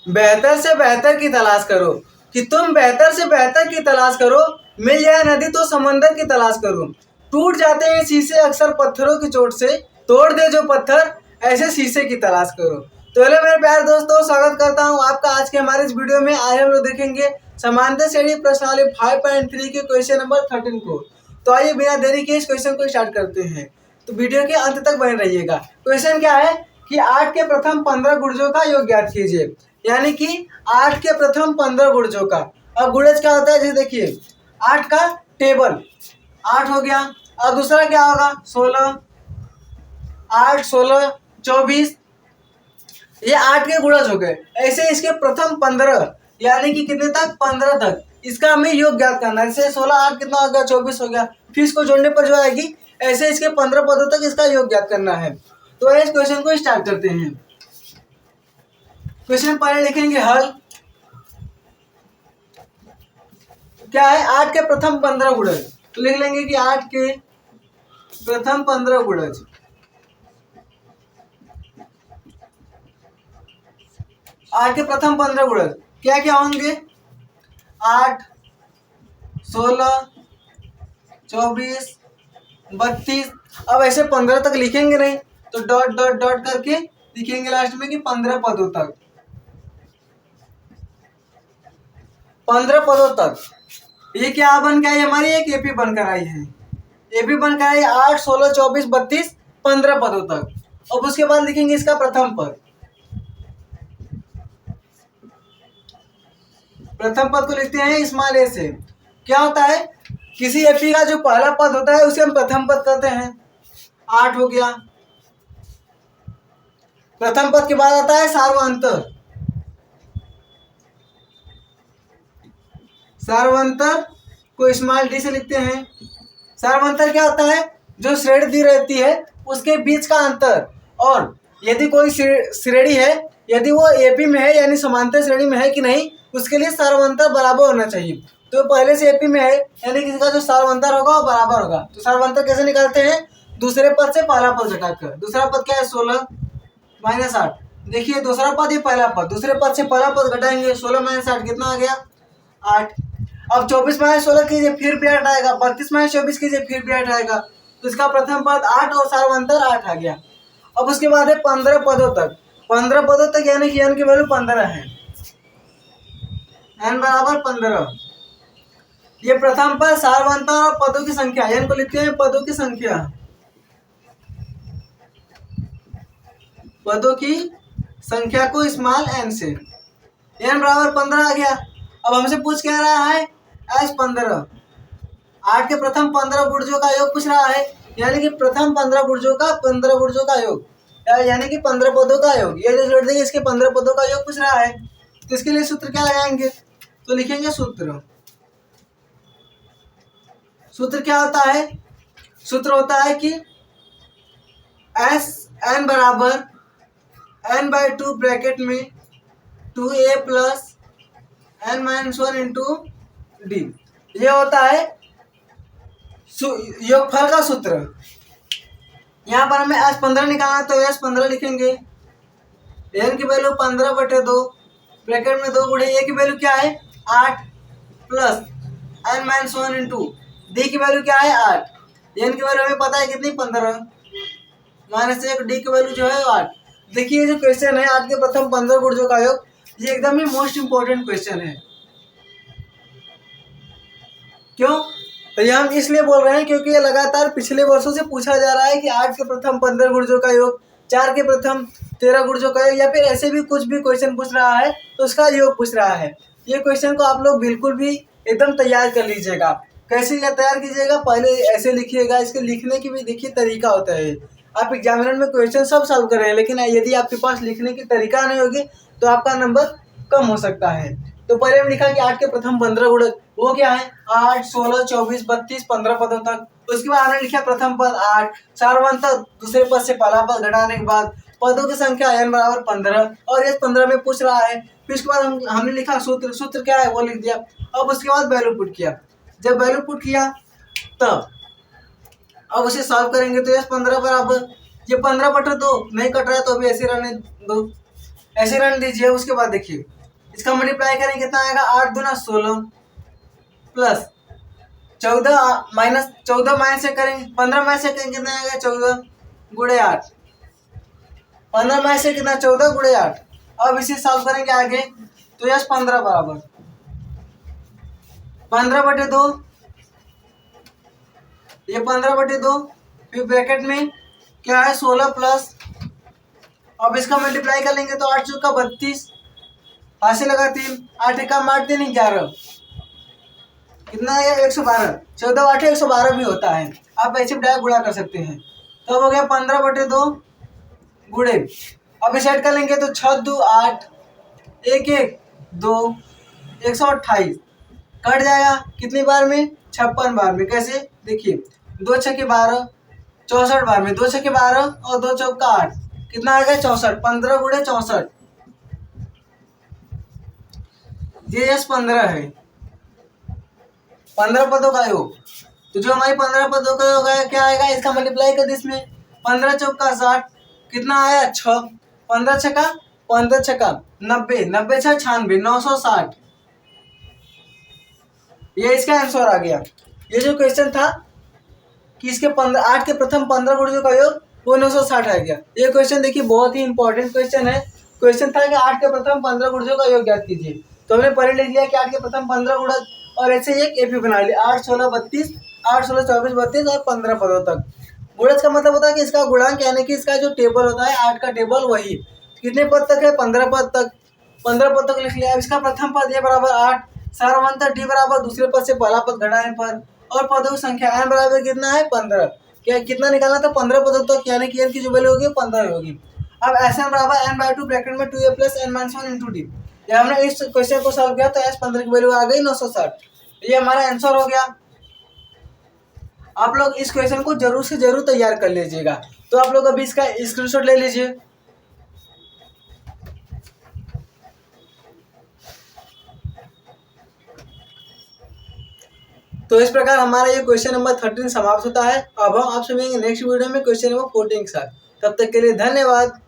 बेहतर से बेहतर की तलाश करो, कि तुम बेहतर से बेहतर की तलाश करो, मिल जाए नदी तो समंदर की तलाश करो। टूट जाते हैं शीशे अक्सर पत्थरों की चोट से, तोड़ दे जो पत्थर ऐसे शीशे की तलाश करो। तो हेलो मेरे प्यारे दोस्तों, स्वागत करता हूं आपका आज के हमारे इस वीडियो में। आज हम लोग देखेंगे समांतर श्रेणी प्रश्नावली 5.3 के क्वेश्चन नंबर 13 को। तो आइए बिना देरी के इस क्वेश्चन को स्टार्ट करते हैं, तो वीडियो के अंत तक बने रहिएगा। क्वेश्चन क्या है कि 8 के प्रथम 15 गुणजों का योग ज्ञात कीजिए। यानी कि 8 के प्रथम 15 गुणजों का। अब गुणज क्या होता है, जैसे देखिए 8 का टेबल 8 हो गया। अब दूसरा क्या होगा 16, 8 16 24, ये 8 के गुणज हो गए। ऐसे इसके प्रथम 15 यानी कि कितने तक 15 तक इसका हमें योग ज्ञात करना है। जैसे 16 8 कितना हो गया 24 हो गया, फिर इसको जोड़ने पर जो आएगी ऐसे इसके 15 पदों तक इसका योग ज्ञात करना है। तो इस क्वेश्चन को स्टार्ट करते हैं। क्वेश्चन पहले लिखेंगे हल। क्या है 8 के प्रथम 15 गुणज, तो लिख लेंगे कि 8 के प्रथम 15 गुणज। 8 के प्रथम 15 गुणज क्या क्या होंगे, 8 16 24 32। अब ऐसे 15 तक लिखेंगे नहीं तो डॉट डॉट डॉट करके लिखेंगे लास्ट में कि 15 पदों तक, 15 पदों तक। ये क्या बन के आई हमारी, एक एपी बनकर आई है। एपी बनकर आई 8 16 24 32 15 पदों तक। अब उसके बाद लिखेंगे इसका प्रथम पद। प्रथम पद को लिखते हैं स्मॉल ए से। क्या होता है, किसी एपी का जो पहला पद होता है उसे हम प्रथम पद कहते हैं। 8 हो गया। प्रथम पद के बाद आता है सार्वंतर। सार्वंतर को स्मॉल डी से लिखते हैं। सार्वंतर क्या होता है, जो श्रेणी दी रहती है उसके बीच का अंतर। और यदि कोई श्रेणी है, यदि वो एपी में है यानी समांतर श्रेणी में है कि नहीं, उसके लिए सार्वंतर बराबर होना चाहिए। तो पहले से एपी में है यानी किसी का जो सार्वंतर होगा वो बराबर होगा। तो सार्वंतर कैसे निकालते हैं, दूसरे पद से पहला पद घटाकर। दूसरा पद क्या है 16 माइनस 8। देखिए दूसरा पद, ये पहला पद, दूसरे पद से पहला पद घटाएंगे। 16 माइनस 8 कितना आ गया 8। अब 24 माइनस 16 कीजिए फिर भी 8 आएगा। 32 माइनस 24 कीजिए फिर भी 8 आएगा। तो इसका प्रथम पद 8 और सार्वंतर 8 आ गया। अब उसके बाद है 15 पदों तक। 15 पदों तक यानी कि n की वैल्यू 15 है, n बराबर 15। ये प्रथम पद, सार्वंतर और पदों की संख्या, n को लिखते हैं पदों की संख्या। पदों की संख्या को स्मॉल n से, n बराबर 15 आ गया। अब हमसे पूछ क्या रहा है, एस 15। 8 के प्रथम 15 गुणजों का योग पूछ रहा है, यानी कि प्रथम 15 गुणजों का योग, यानी कि 15 पदों का योग। ये जो जोड़ देंगे इसके 15 पदों का योग पूछ रहा है। तो इसके लिए सूत्र क्या लगाएंगे, तो लिखेंगे सूत्र। सूत्र क्या होता है, सूत्र होता है कि एस एन बराबर n/2 ब्रैकेट में 2a plus n-1 into D. ये होता है योगफल का सूत्र। यहाँ पर हमें s15 निकालना है तो s15 लिखेंगे। n की वैल्यू 15/2 ब्रैकेट में 2 गुणे a की वैल्यू क्या है 8 प्लस n-1 इंटू डी की वैल्यू क्या है 8। n की वैल्यू हमें पता है कितनी 15 माइनस 1, डी की वैल्यू जो है 8। देखिए जो क्वेश्चन है 8 के प्रथम 15 गुणजों का योग, ये एकदम ही मोस्ट इंपोर्टेंट क्वेश्चन है। क्यों, तो ये हम इसलिए बोल रहे हैं क्योंकि ये लगातार पिछले वर्षों से पूछा जा रहा है कि 8 के प्रथम 15 गुणजों का योग, 4 के प्रथम 13 गुणजों का योग, या फिर ऐसे भी कुछ भी क्वेश्चन पूछ रहा है तो उसका योग पूछ रहा है। ये क्वेश्चन को आप लोग बिल्कुल भी एकदम तैयार कर लीजिएगा। कैसे तैयार कीजिएगा, पहले ऐसे लिखिएगा। इसके लिखने की भी देखिए तरीका होता है। आप एग्जामिनर में क्वेश्चन सब सॉल्व कर रहे हैं, लेकिन यदि आपके पास लिखने की तरीका नहीं होगी तो आपका नंबर कम हो सकता है। तो पहले हम लिखा कि 8 के प्रथम 15 गुणज, वो क्या है 8 16 24 32 15 पदों तक। उसके बाद हमने लिखा प्रथम पद 8, सार्वंतर दूसरे पद से पहला पद घटाने के बाद पदों की संख्या n बराबर 15, और इस 15 में पूछ रहा है। फिर उसके बाद हमने लिखा सूत्र, सूत्र क्या है वो लिख दिया। अब उसके बाद वैल्यू पुट किया। जब वैल्यू पुट किया तब अब उसे सॉल्व करेंगे तो s15 बराबर, ये 15/2 नहीं कट रहा है तो अभी ऐसे रहने दो, ऐसे रन दीजिए। उसके बाद देखिए इसका मल्टीप्लाई करेंगे कितना आएगा, 8 दूना 16 प्लस 14 माइनस से करेंगे 15 माइनस से करेंगे कितना आएगा, 14 गुणे 8। 15 माइनस से कितना, 14 गुणे 8। अब इसे सॉल्व करेंगे आगे तो यस 15 बराबर 15/2, ये 15/2, फिर ब्रैकेट में क्या है 16 प्लस, अब इसका मल्टीप्लाई कर लेंगे तो 8 चौका 32, हाथ से लगा 3, 8 का 8 3 11, कितना है 112। 14 8 112 भी होता है, आप ऐसे डायरेक्ट गुणा कर सकते हैं। तो अब हो गया 15/2 गुणे, अब इसे ऐड कर लेंगे तो 6 2 8 1 1 2 128 कट जाएगा कितनी बार में, 56 बार में। कैसे देखिए 2 6 12 64 बार में, 2 6 12 और 2 चौका 8, कितना आ गया 64, 15 गुणे 64, ये यस 15 है। 15 पदों का योग, तो जो हमारी 15 पदों का योग है क्या आएगा, इसका मल्टीप्लाई कर दे इसमें, 15 चौका 60, कितना आया 6, 15 छक्का 90, 90 6 96, 960, ये इसका आंसर आ गया। ये जो क्वेश्चन था कि इसके 8 के प्रथम 15 गुणजों का योग वो 960 आ गया। ये क्वेश्चन देखिए बहुत ही इंपॉर्टेंट क्वेश्चन है। क्वेश्चन था कि 8 के प्रथम 15 गुणजों का योग ज्ञात कीजिए, तो हमने पहले लिख लिया कि 8 के प्रथम 15 गुणज और ऐसे एक एपी बना लिया, 8 16 32, 8 16 24 32 और 15 पदों तक। गुणज का मतलब होता है कि इसका गुणांक यानी कि इसका जो टेबल होता है 8 का टेबल, वही कितने पद तक है, 15 पद तक। 15 पद तक लिख लिया। इसका प्रथम पद ए बराबर 8, सार्वधातुक डी बराबर दूसरे पद से पहला पद घटाने पर, और पदों की संख्या n बराबर कितना है 15। क्या कितना निकालना था, 15 पदों तक, यानी कि n की जो वैल्यू होगी 15 होगी। अब Sn बराबर n/2 ब्रैकेट में 2a + n-1 × d। ये हमने इस क्वेश्चन को सॉल्व किया तो S15 की वैल्यू आ गई 960। ये हमारा आंसर हो गया। आप लोग इस क्वेश्चन को जरूर से जरूर तैयार कर लीजिएगा। तो आप लोग अभी इसका स्क्रीनशॉट ले लीजिए। तो इस प्रकार हमारा ये क्वेश्चन नंबर 13 समाप्त होता है। अब हम आपसे मिलेंगे नेक्स्ट वीडियो में क्वेश्चन नंबर 14 के साथ। तब तक के लिए धन्यवाद।